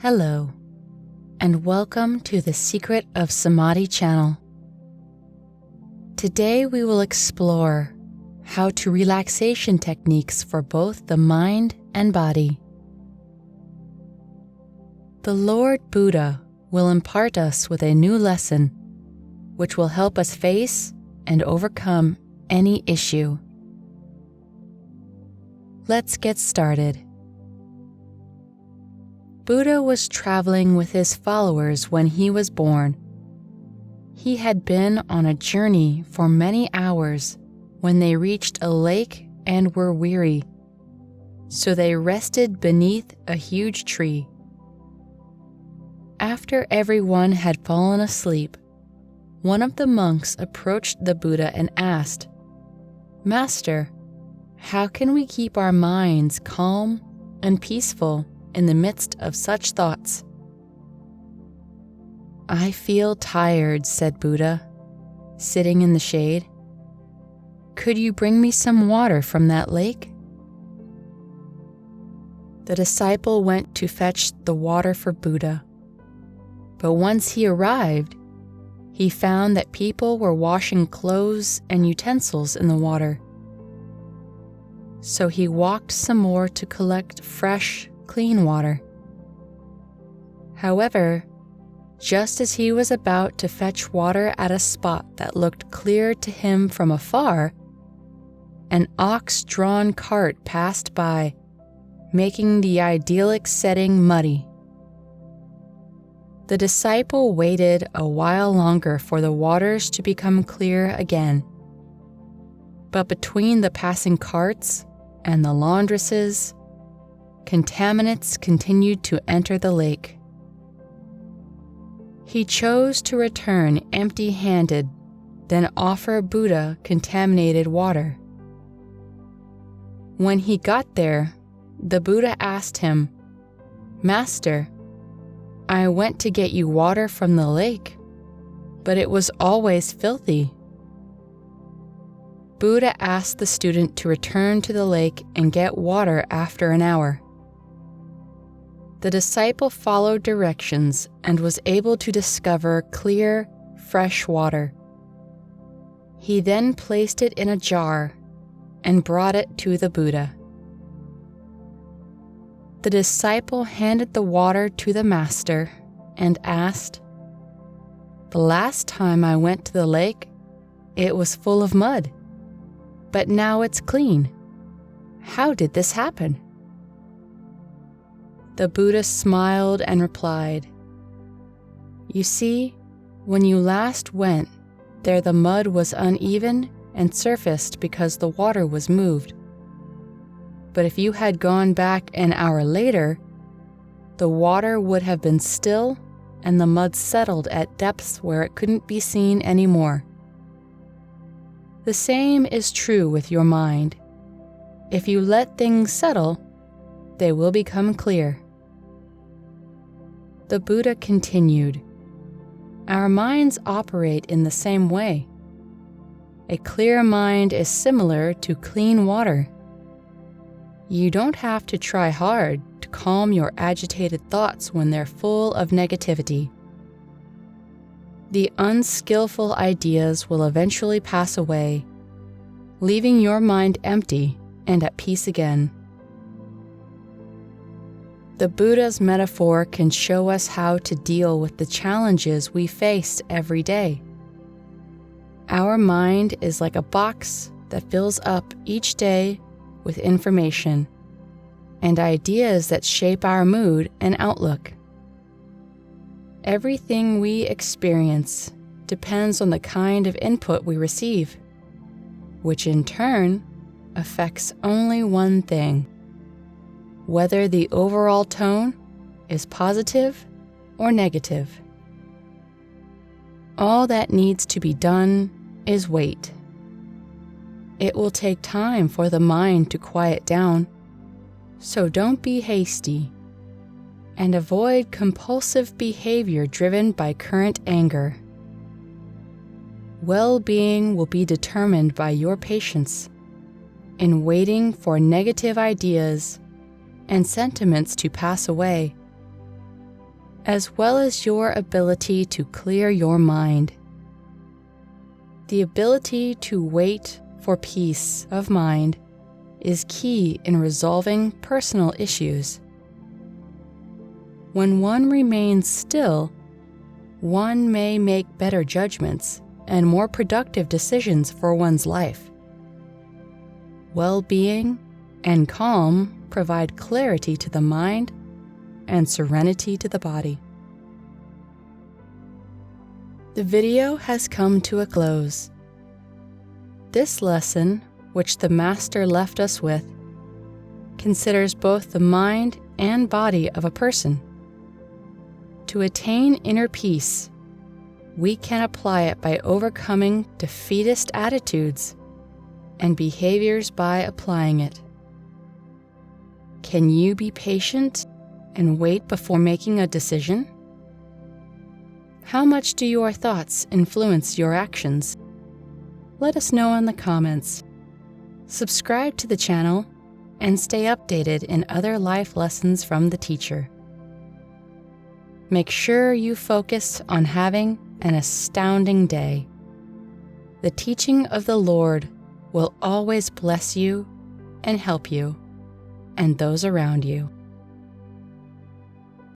Hello, and welcome to the Secret of Samadhi channel. Today we will explore how to relaxation techniques for both the mind and body. The Lord Buddha will impart us with a new lesson which will help us face and overcome any issue. Let's get started. Buddha was traveling with his followers when he was born. He had been on a journey for many hours when they reached a lake and were weary, so they rested beneath a huge tree. After everyone had fallen asleep, one of the monks approached the Buddha and asked, "Master, how can we keep our minds calm and peaceful in the midst of such thoughts?" "I feel tired," said Buddha, sitting in the shade. "Could you bring me some water from that lake?" The disciple went to fetch the water for Buddha. But once he arrived, he found that people were washing clothes and utensils in the water. So he walked some more to collect fresh, clean water. However, just as he was about to fetch water at a spot that looked clear to him from afar, an ox-drawn cart passed by, making the idyllic setting muddy. The disciple waited a while longer for the waters to become clear again. But between the passing carts and the laundresses, contaminants continued to enter the lake. He chose to return empty-handed, then offer Buddha contaminated water. When he got there, the Buddha asked him, "Master, I went to get you water from the lake, but it was always filthy." Buddha asked the student to return to the lake and get water after an hour. The disciple followed directions and was able to discover clear, fresh water. He then placed it in a jar and brought it to the Buddha. The disciple handed the water to the master and asked, "The last time I went to the lake, it was full of mud, but now it's clean. How did this happen?" The Buddha smiled and replied, "You see, when you last went there, the mud was uneven and surfaced because the water was moved. But if you had gone back an hour later, the water would have been still and the mud settled at depths where it couldn't be seen anymore. The same is true with your mind. If you let things settle, they will become clear." The Buddha continued, "Our minds operate in the same way. A clear mind is similar to clean water. You don't have to try hard to calm your agitated thoughts when they're full of negativity. The unskillful ideas will eventually pass away, leaving your mind empty and at peace again." The Buddha's metaphor can show us how to deal with the challenges we face every day. Our mind is like a box that fills up each day with information and ideas that shape our mood and outlook. Everything we experience depends on the kind of input we receive, which in turn affects only one thing: whether the overall tone is positive or negative. All that needs to be done is wait. It will take time for the mind to quiet down, so don't be hasty, and avoid compulsive behavior driven by current anger. Well-being will be determined by your patience in waiting for negative ideas and sentiments to pass away. as well as your ability to clear your mind. The ability to wait for peace of mind is key in resolving personal issues. When one remains still, one may make better judgments and more productive decisions for one's life. Well-being and calm provide clarity to the mind and serenity to the body. The video has come to a close. This lesson, which the Master left us with, considers both the mind and body of a person. To attain inner peace, we can apply it by overcoming defeatist attitudes and behaviors by applying it. Can you be patient and wait before making a decision? How much do your thoughts influence your actions? Let us know in the comments. Subscribe to the channel and stay updated in other life lessons from the teacher. Make sure you focus on having an astounding day. The teaching of the Lord will always bless you and help you and those around you.